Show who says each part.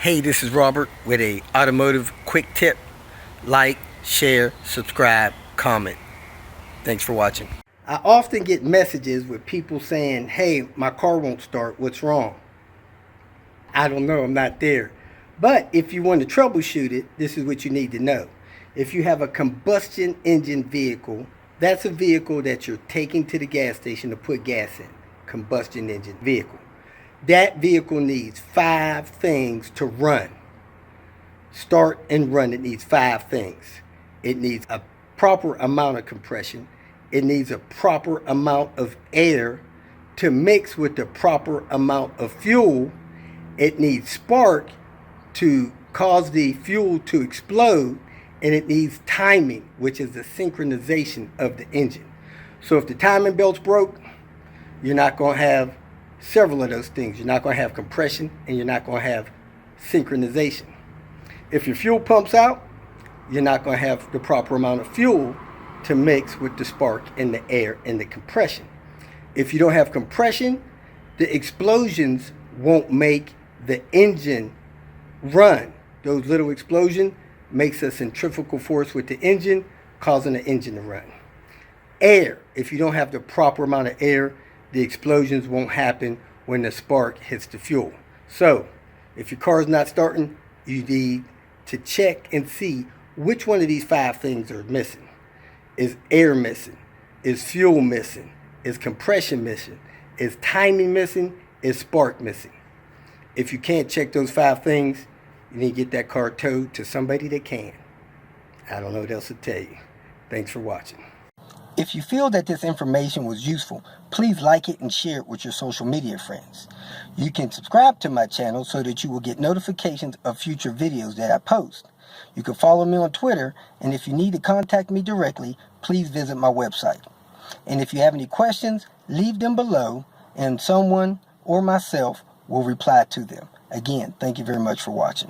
Speaker 1: Hey, this is Robert with a automotive quick tip. Like, share, subscribe, comment. Thanks for watching. I often get messages with people saying, hey, my car won't start. What's wrong? I don't know. I'm not there. But if you want to troubleshoot it, this is what you need to know. If you have a combustion engine vehicle, that's a vehicle that you're taking to the gas station to put gas in. Combustion engine vehicle. That vehicle needs 5 things to run. Start and run, it needs 5 things. It needs a proper amount of compression. It needs a proper amount of air to mix with the proper amount of fuel. It needs spark to cause the fuel to explode. And it needs timing, which is the synchronization of the engine. So if the timing belt's broke, you're not going to have several of those things. You're not going to have compression and you're not going to have synchronization. If your fuel pumps out, you're not going to have the proper amount of fuel to mix with the spark and the air and the compression. If you don't have compression, the explosions won't make the engine run. Those little explosions makes a centrifugal force with the engine, causing the engine to run. Air, if you don't have the proper amount of air, the explosions won't happen when the spark hits the fuel. So, if your car is not starting, you need to check and see which one of these 5 things are missing. Is air missing? Is fuel missing? Is compression missing? Is timing missing? Is spark missing? If you can't check those 5 things, you need to get that car towed to somebody that can. I don't know what else to tell you. Thanks for watching. If you feel that this information was useful, please like it and share it with your social media friends. You can subscribe to my channel so that you will get notifications of future videos that I post. You can follow me on Twitter, and if you need to contact me directly, please visit my website. And if you have any questions, leave them below, and someone or myself will reply to them. Again, thank you very much for watching.